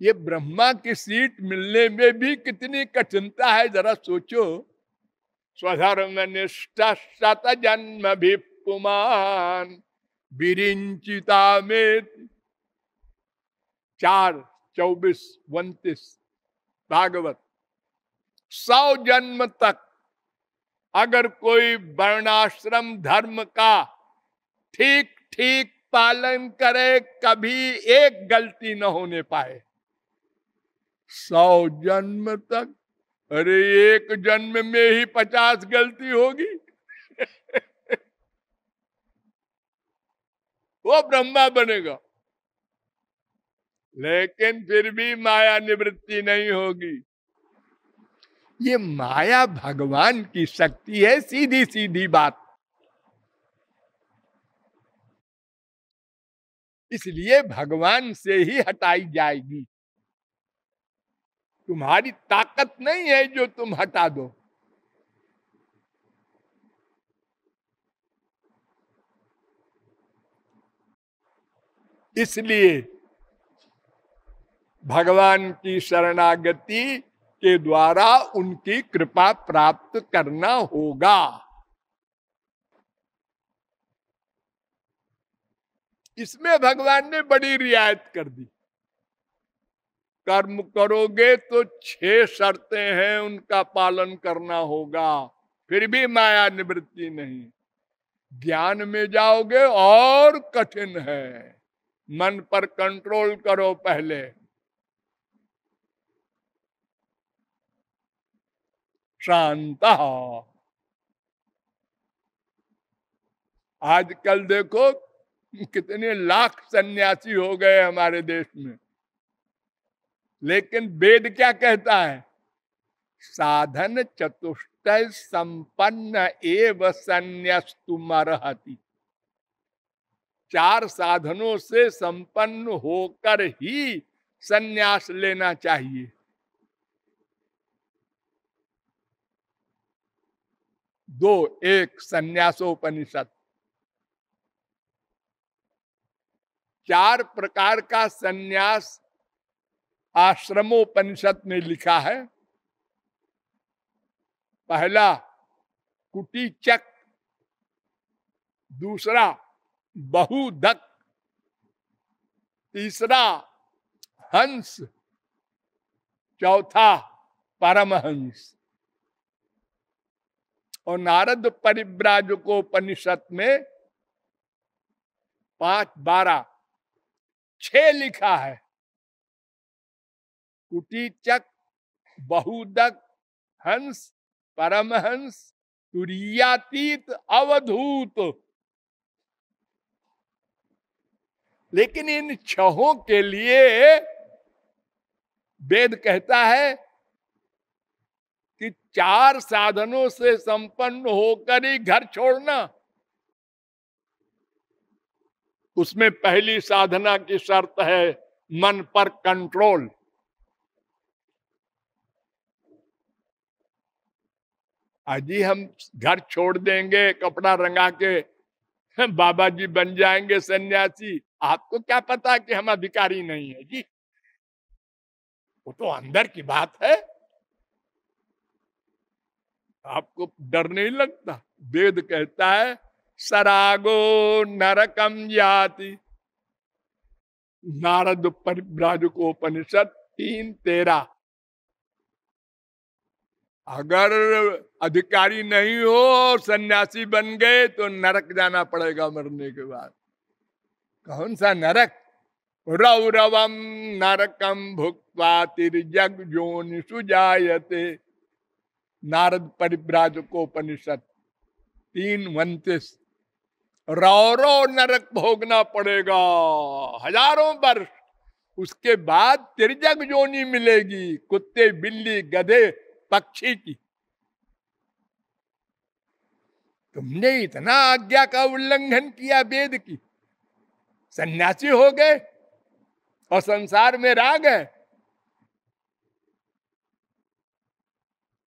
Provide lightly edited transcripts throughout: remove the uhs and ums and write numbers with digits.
ये ब्रह्मा की सीट मिलने में भी कितनी कठिनता है, जरा सोचो। स्वधर्म निष्ठा शत जन्म भी पुमान विरिंचिता में 4:24-29 भागवत। 100 जन्म तक अगर कोई वर्णाश्रम धर्म का ठीक ठीक पालन करे, कभी एक गलती न होने पाए। 100 जन्म तक, अरे एक जन्म में ही 50 गलती होगी। वो ब्रह्मा बनेगा, लेकिन फिर भी माया निवृत्ति नहीं होगी। ये माया भगवान की शक्ति है, सीधी सीधी बात। इसलिए भगवान से ही हटाई जाएगी। तुम्हारी ताकत नहीं है जो तुम हटा दो। इसलिए भगवान की शरणागति के द्वारा उनकी कृपा प्राप्त करना होगा। इसमें भगवान ने बड़ी रियायत कर दी। कर्म करोगे तो 6 शर्तें हैं, उनका पालन करना होगा, फिर भी माया निवृत्ति नहीं। ज्ञान में जाओगे और कठिन है। मन पर कंट्रोल करो पहले। शांत। आजकल देखो कितने लाख सन्यासी हो गए हमारे देश में, लेकिन वेद क्या कहता है? साधन चतुष्टय संपन्न एव संन्यास्तुमर्हति। 4 साधनों से संपन्न होकर ही संन्यास लेना चाहिए। 2:1 संन्यासोपनिषद। 4 प्रकार का संन्यास आश्रमोपनिषद में लिखा है। पहला कुटीचक, दूसरा बहुदक, तीसरा हंस, चौथा परमहंस। और नारद परिव्राजकोपनिषद में 5:12 6 लिखा है। कुटीचक, बहुदक, हंस, परमहंस, तुरीयातीत, अवधूत। लेकिन इन 6 के लिए वेद कहता है कि 4 साधनों से संपन्न होकर ही घर छोड़ना। उसमें पहली साधना की शर्त है मन पर कंट्रोल। अजी हम घर छोड़ देंगे, कपड़ा रंगा के बाबा जी बन जाएंगे सन्यासी, आपको क्या पता कि हम अधिकारी नहीं है जी। वो तो अंदर की बात है, आपको डर नहीं लगता? वेद कहता है सरागो नरकम याति। नारद परिव्राजकोपनिषद 3:13। अगर अधिकारी नहीं हो और सन्यासी बन गए तो नरक जाना पड़ेगा मरने के बाद। कौन सा नरक? रौरवम नरकम भुक्त्वा तिर्यग योनिषु जायते। नारद परिव्राजकोपनिषद 3:29। रौरो नरक भोगना पड़ेगा हजारों वर्ष। उसके बाद तिर्यक योनि मिलेगी, कुत्ते, बिल्ली, गधे, पक्षी की। तुमने इतना आज्ञा का उल्लंघन किया वेद की, सन्यासी हो गए और संसार में रह गए।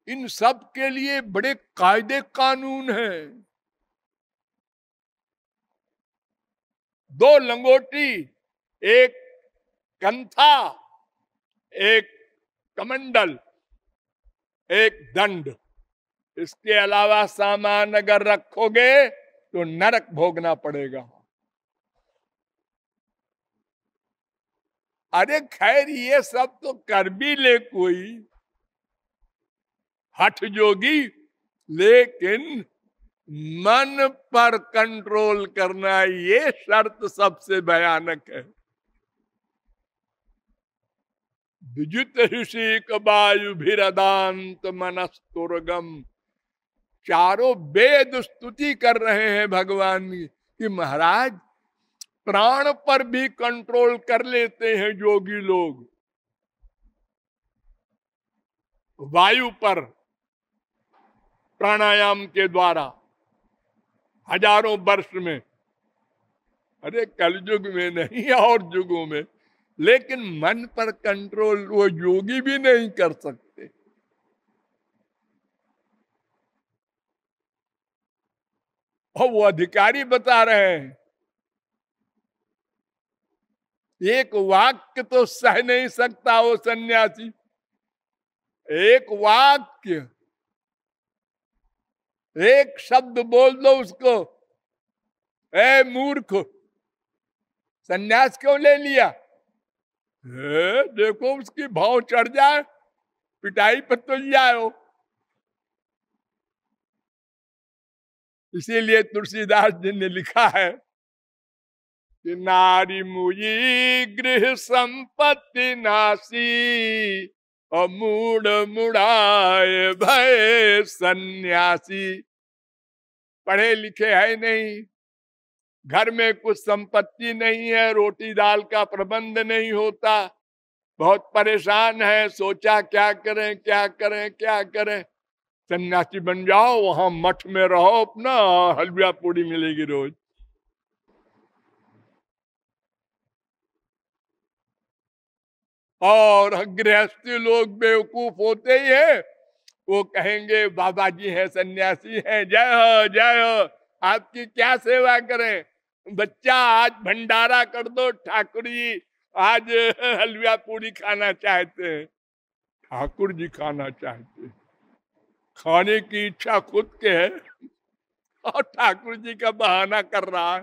इन सब के लिए बड़े कायदे कानून हैं। 2 लंगोटी एक कंथा, एक कमंडल, एक दंड, इसके अलावा सामान अगर रखोगे तो नरक भोगना पड़ेगा। अरे खैर ये सब तो कर भी ले कोई हठ जोगी, लेकिन मन पर कंट्रोल करना ये शर्त सबसे भयानक है। विजित ऋषि वायु भीरदांत मनस्तुर्गम, चारों वेद स्तुति कर रहे हैं भगवान की कि महाराज प्राण पर भी कंट्रोल कर लेते हैं योगी लोग, वायु पर प्राणायाम के द्वारा हजारों वर्ष में, अरे कलयुग में नहीं और युगों में, लेकिन मन पर कंट्रोल वो योगी भी नहीं कर सकते। और वो अधिकारी बता रहे हैं एक वाक्य तो सह नहीं सकता वो सन्यासी, एक वाक्य, एक शब्द बोल दो उसको, ए मूर्ख सन्यास क्यों ले लिया, देखो उसकी भाव चढ़ जाए, पिटाई पर तो जाए हो। इसीलिए तुलसीदास जी ने लिखा है कि नारी मुई गृह संपत्ति नासी और मूड मुड़ाए भय सन्यासी। पढ़े लिखे है नहीं, घर में कुछ संपत्ति नहीं है, रोटी दाल का प्रबंध नहीं होता, बहुत परेशान है, सोचा क्या करें क्या करें क्या करें, सन्यासी बन जाओ, वहां मठ में रहो, अपना हलवा पूड़ी मिलेगी रोज। और गृहस्थी लोग बेवकूफ होते ही है, वो कहेंगे बाबा जी है, सन्यासी है, जय हो जय हो, आपकी क्या सेवा करें, बच्चा आज भंडारा कर दो, ठाकुर जी आज हलवा पूड़ी खाना चाहते हैं। ठाकुर जी खाना चाहते हैं, खाने की इच्छा खुद के है और ठाकुर जी का बहाना कर रहा है।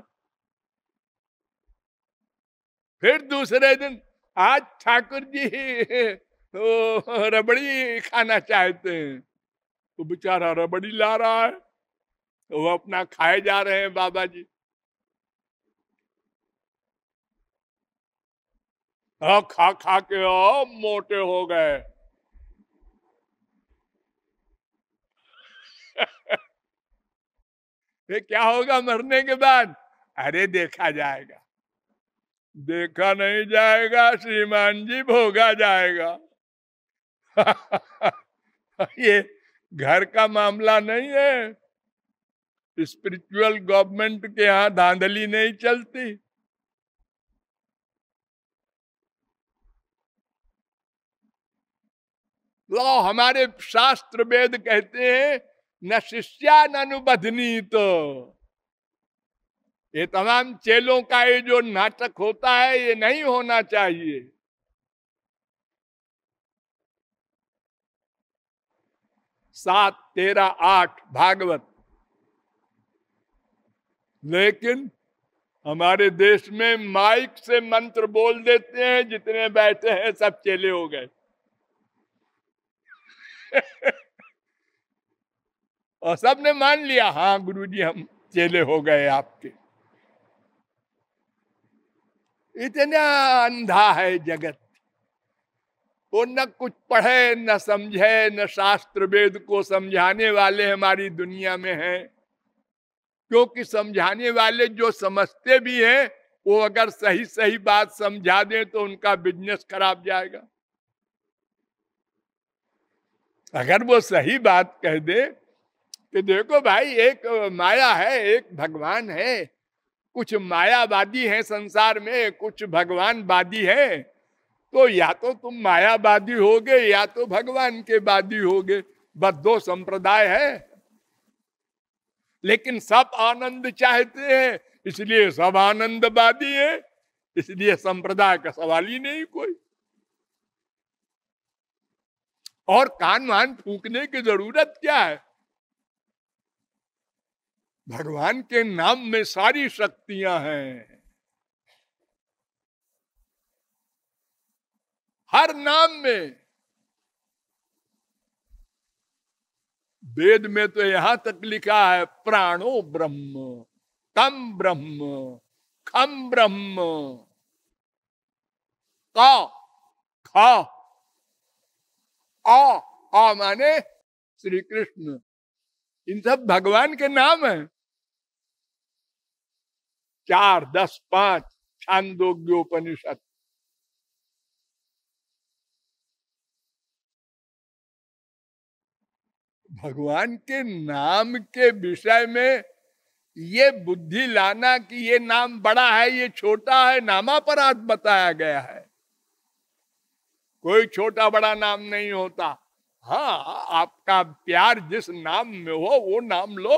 फिर दूसरे दिन आज ठाकुर जी तो रबड़ी खाना चाहते हैं, तो बेचारा रबड़ी ला रहा है, तो वो अपना खाए जा रहे हैं बाबा जी। खा खा के मोटे हो गए। ये क्या होगा मरने के बाद, अरे देखा जाएगा, देखा नहीं जाएगा श्रीमान जी, भोगा जाएगा। ये घर का मामला नहीं है, स्पिरिचुअल गवर्नमेंट के यहाँ धांधली नहीं चलती। लो हमारे शास्त्र वेद कहते हैं न शिष्या न अनुबधनी, तो ये तमाम चेलों का ये जो नाटक होता है ये नहीं होना चाहिए। 7, 13, 8 भागवत। लेकिन हमारे देश में माइक से मंत्र बोल देते हैं, जितने बैठे हैं सब चेले हो गए। और सबने मान लिया, हाँ गुरुजी हम चेले हो गए आपके। इतना अंधा है जगत, वो न कुछ पढ़े न समझे, न शास्त्र वेद को समझाने वाले हमारी दुनिया में हैं। क्योंकि समझाने वाले जो समझते भी हैं, वो अगर सही सही बात समझा दें तो उनका बिजनेस खराब जाएगा। अगर वो सही बात कह दे कि देखो भाई एक माया है, एक भगवान है, कुछ मायावादी हैं संसार में, कुछ भगवानवादी हैं, तो या तो तुम मायावादी होगे या तो भगवान के वादी होगे, बस 2 संप्रदाय है। लेकिन सब आनंद चाहते हैं, इसलिए सब आनंदवादी है। इसलिए संप्रदाय का सवाल ही नहीं कोई। और कान वान फूकने की जरूरत क्या है? भगवान के नाम में सारी शक्तियां हैं, हर नाम में। वेद में तो यहां तक लिखा है प्राणो ब्रह्म, तम ब्रह्म, खम ब्रह्म, का खा आ माने श्री कृष्ण। इन सब भगवान के नाम हैं। 4, 10, 5 छांदोग्योपनिषद। भगवान के नाम के विषय में ये बुद्धि लाना कि ये नाम बड़ा है ये छोटा है, नामापराध बताया गया है। कोई छोटा बड़ा नाम नहीं होता। हाँ, आपका प्यार जिस नाम में हो वो नाम लो।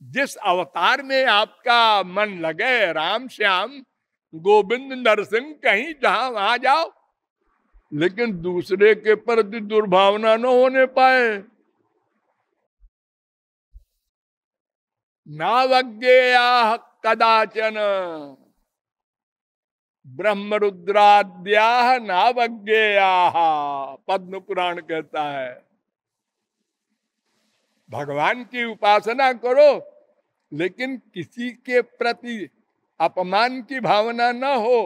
जिस अवतार में आपका मन लगे, राम श्याम गोविंद नरसिंह कहीं जहां वहां जाओ, लेकिन दूसरे के प्रति दुर्भावना न होने पाए। नावज्ञेया कदाचन ब्रह्म रुद्राद्या नावज्ञेया, पद्म पुराण कहता है। भगवान की उपासना करो, लेकिन किसी के प्रति अपमान की भावना न हो।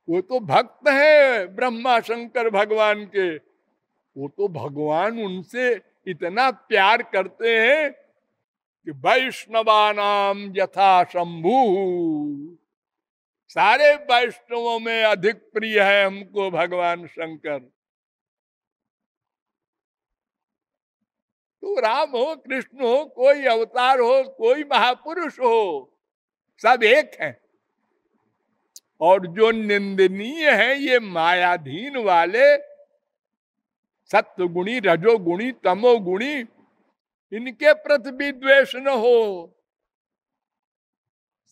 वो तो भक्त है ब्रह्मा शंकर भगवान के, वो तो भगवान उनसे इतना प्यार करते हैं कि वैष्णवानाम यथा शंभु, सारे वैष्णवों में अधिक प्रिय है हमको भगवान शंकर। तो राम हो, कृष्ण हो, कोई अवतार हो, कोई महापुरुष हो, सब एक है। और जो निंदनीय है ये मायाधीन वाले सत्वगुणी, रजोगुणी, तमोगुणी, इनके प्रति भी द्वेष न हो।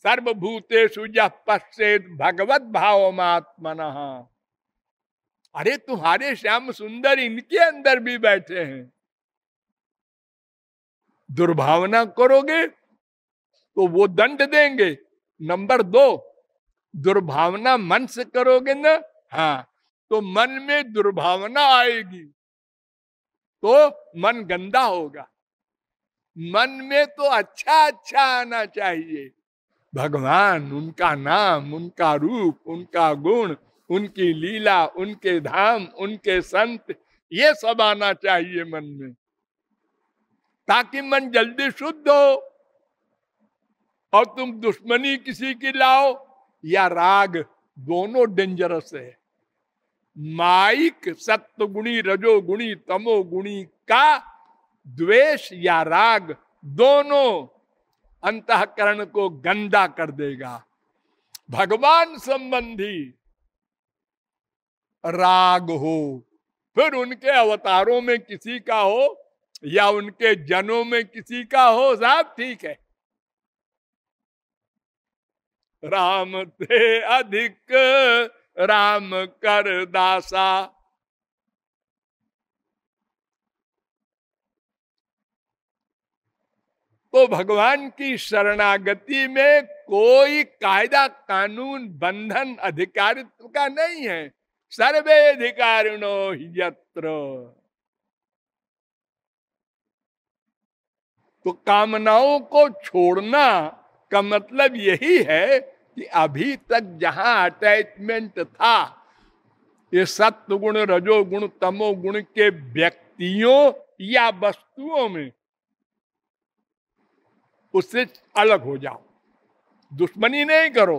सर्वभूतेषु यः पश्येत् भगवत भावमात्मनः। अरे तुम्हारे श्याम सुंदर इनके अंदर भी बैठे हैं। दुर्भावना करोगे तो वो दंड देंगे। नंबर 2, दुर्भावना मन से करोगे ना, हाँ, तो मन में दुर्भावना आएगी तो मन गंदा होगा। मन में तो अच्छा अच्छा आना चाहिए। भगवान, उनका नाम, उनका रूप, उनका गुण, उनकी लीला, उनके धाम, उनके संत, ये सब आना चाहिए मन में, ताकि मन जल्दी शुद्ध हो। और तुम दुश्मनी किसी की लाओ या राग, दोनों डेंजरस है। माइक सत्वगुणी, रजोगुणी, तमोगुणी का द्वेष या राग दोनों अंतःकरण को गंदा कर देगा। भगवान संबंधी राग हो, फिर उनके अवतारों में किसी का हो या उनके जनों में किसी का हो, सब ठीक है। राम ते अधिक राम कर दासा। तो भगवान की शरणागति में कोई कायदा कानून बंधन अधिकारित्व का नहीं है। सर्वे अधिकारिणो हि यत्र। तो कामनाओं को छोड़ना का मतलब यही है कि अभी तक जहां अटैचमेंट था ये सत्वगुण, रजोगुण, तमोगुण के व्यक्तियों या वस्तुओं में, उससे अलग हो जाओ। दुश्मनी नहीं करो,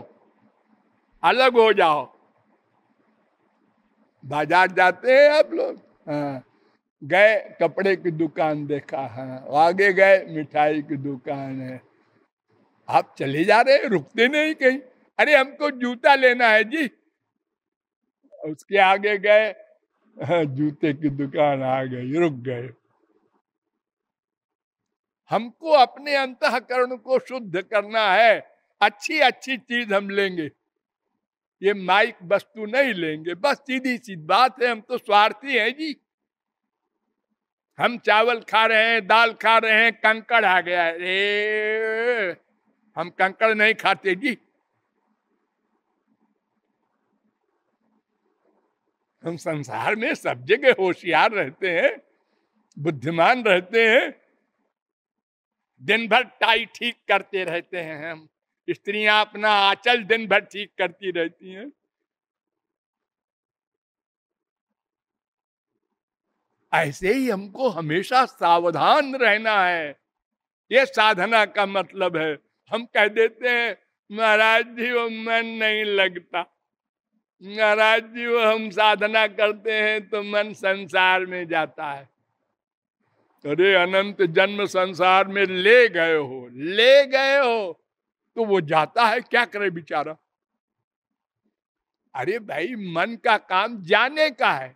अलग हो जाओ। बाजार जाते हैं आप लोग, हाँ, गए कपड़े की दुकान देखा है, आगे गए मिठाई की दुकान है, आप चले जा रहे हैं, रुकते नहीं कहीं। अरे हमको जूता लेना है जी, उसके आगे गए, हाँ, जूते की दुकान आ गई, रुक गए। हमको अपने अंतःकरण को शुद्ध करना है, अच्छी अच्छी चीज हम लेंगे, ये माइक वस्तु नहीं लेंगे। बस सीधी सी बात है, हम तो स्वार्थी हैं जी। हम चावल खा रहे हैं, दाल खा रहे हैं, कंकड़ आ गया, अरे हम कंकड़ नहीं खाते जी। हम संसार में सब जगह होशियार रहते हैं, बुद्धिमान रहते हैं। दिन भर टाई ठीक करते रहते हैं हम, स्त्रियां अपना आंचल दिन भर ठीक करती रहती हैं। ऐसे ही हमको हमेशा सावधान रहना है, ये साधना का मतलब है। हम कह देते हैं महाराज जी वो मन नहीं लगता, महाराज जी वो हम साधना करते हैं तो मन संसार में जाता है। अरे अनंत जन्म संसार में ले गए हो, ले गए हो तो वो जाता है, क्या करे बेचारा। अरे भाई मन का काम जाने का है,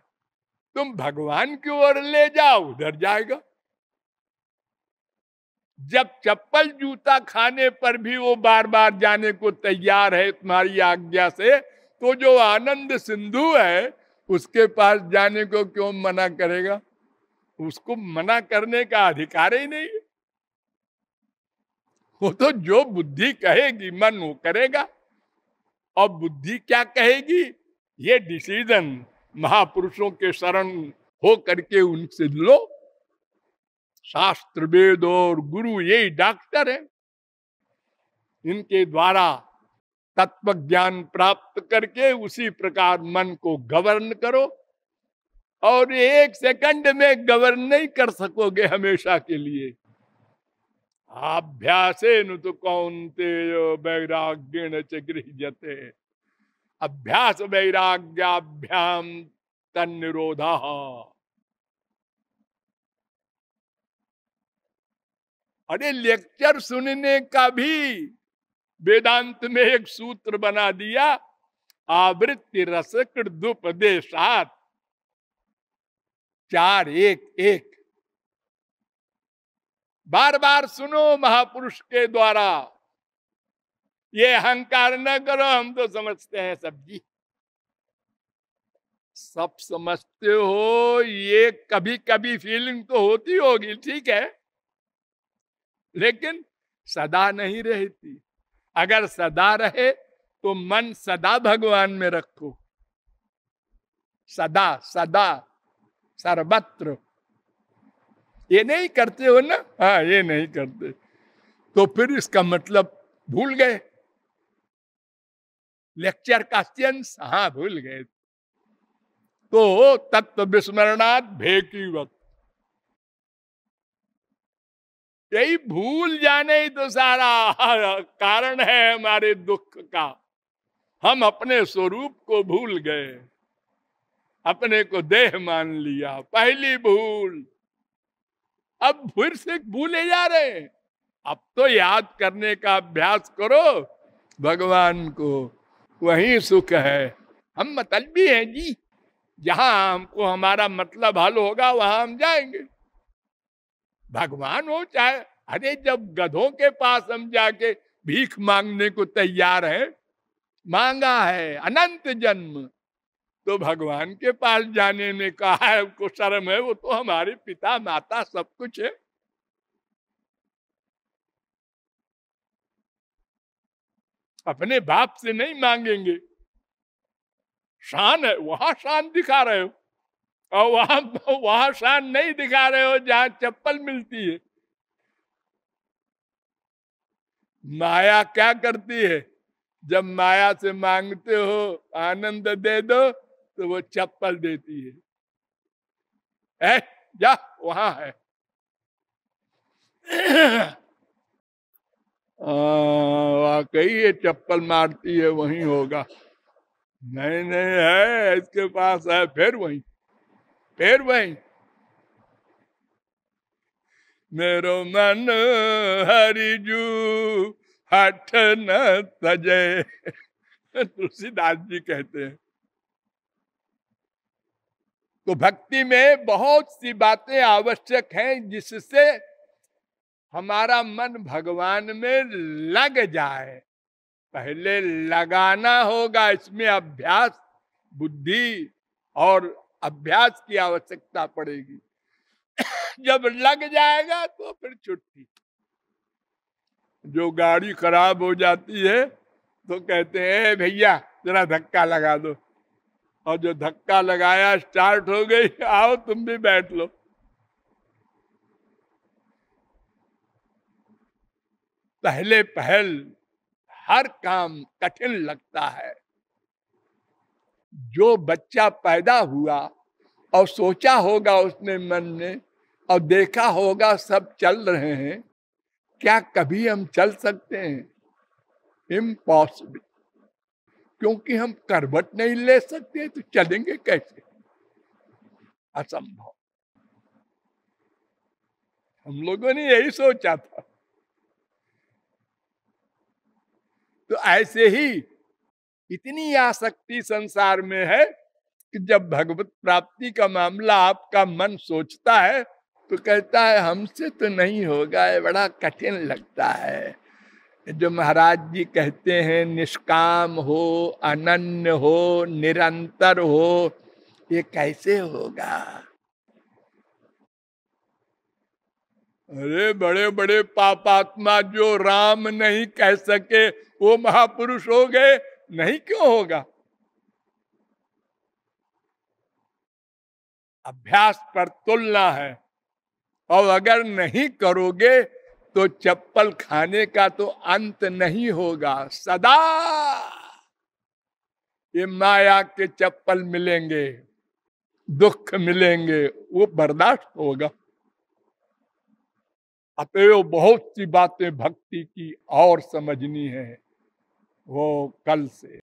तुम भगवान की ओर ले जाओ, उधर जाएगा। जब चप्पल जूता खाने पर भी वो बार बार जाने को तैयार है तुम्हारी आज्ञा से, तो जो आनंद सिंधु है उसके पास जाने को क्यों मना करेगा? उसको मना करने का अधिकार ही नहीं है। वो तो जो बुद्धि कहेगी मन वो करेगा। और बुद्धि क्या कहेगी, ये डिसीजन महापुरुषों के शरण हो करके उनसे लो। शास्त्र वेद और गुरु यही डॉक्टर है, इनके द्वारा तत्व ज्ञान प्राप्त करके उसी प्रकार मन को गवर्न करो। और एक सेकंड में गवर्न नहीं कर सकोगे हमेशा के लिए। अभ्यासेन तो कौन्तेय वैराग्येण च गृह्यते, अभ्यास वैराग्याभ्याम तन्निरोधः। अरे लेक्चर सुनने का भी वेदांत में एक सूत्र बना दिया, आवृत्ति रसकृदुपदेशात् 4-1-1। बार बार सुनो महापुरुष के द्वारा। ये अहंकार न करो, हम तो समझते हैं सब जी, सब समझते हो। ये कभी कभी फीलिंग तो होती होगी, ठीक है, लेकिन सदा नहीं रहती। अगर सदा रहे तो मन सदा भगवान में रखो, सदा सदा सर्वत्र। ये नहीं करते हो ना, हाँ ये नहीं करते, तो फिर इसका मतलब भूल गए। लेक्चर का सेंस हाँ भूल गए। तो तत्व विस्मरणात् भेकीवत, यही भूल जाने ही तो सारा कारण है हमारे दुख का। हम अपने स्वरूप को भूल गए, अपने को देह मान लिया, पहली भूल। अब फिर से भूले जा रहे हैं। अब तो याद करने का अभ्यास करो भगवान को, वही सुख है। हम मतलबी हैं जी, जहां हमको हमारा मतलब हल होगा वहां हम जाएंगे। भगवान हो चाहे, अरे जब गधों के पास हम जाके भीख मांगने को तैयार हैं, मांगा है अनंत जन्म, तो भगवान के पास जाने में कहा है, उसको शर्म है, वो तो हमारे पिता माता सब कुछ है। अपने बाप से नहीं मांगेंगे, शान है वहां शान दिखा रहे हो, और वहां शान नहीं दिखा रहे हो जहां चप्पल मिलती है। माया क्या करती है, जब माया से मांगते हो आनंद दे दो तो वो चप्पल देती है, जा वहां है। वाकई ये चप्पल मारती है, वहीं होगा। नहीं नहीं है, इसके पास है, फिर वहीं, फिर वहीं। मेरो मन हरिजू हठ न तजे, तुलसीदास जी कहते हैं। तो भक्ति में बहुत सी बातें आवश्यक हैं जिससे हमारा मन भगवान में लग जाए। पहले लगाना होगा, इसमें अभ्यास, बुद्धि और अभ्यास की आवश्यकता पड़ेगी। जब लग जाएगा तो फिर छुट्टी। जो गाड़ी खराब हो जाती है तो कहते हैं भैया जरा धक्का लगा दो, और जो धक्का लगाया स्टार्ट हो गई, आओ तुम भी बैठ लो। पहले पहल हर काम कठिन लगता है। जो बच्चा पैदा हुआ और सोचा होगा उसने मन में और देखा होगा सब चल रहे हैं, क्या कभी हम चल सकते हैं? इम्पॉसिबल। क्योंकि हम करवट नहीं ले सकते तो चलेंगे कैसे? असंभव। हम लोगों ने यही सोचा था। तो ऐसे ही इतनी आसक्ति संसार में है कि जब भगवत प्राप्ति का मामला आपका मन सोचता है तो कहता है हमसे तो नहीं होगा, ये बड़ा कठिन लगता है। जो महाराज जी कहते हैं निष्काम हो, अनन्य हो, निरंतर हो, ये कैसे होगा? अरे बड़े बड़े पापात्मा जो राम नहीं कह सके वो महापुरुष हो गए, नहीं क्यों होगा? अभ्यास पर तुलना है, और अगर नहीं करोगे तो चप्पल खाने का तो अंत नहीं होगा। सदा ये माया के चप्पल मिलेंगे, दुख मिलेंगे, वो बर्दाश्त होगा। अतएव बहुत सी बातें भक्ति की और समझनी है, वो कल से।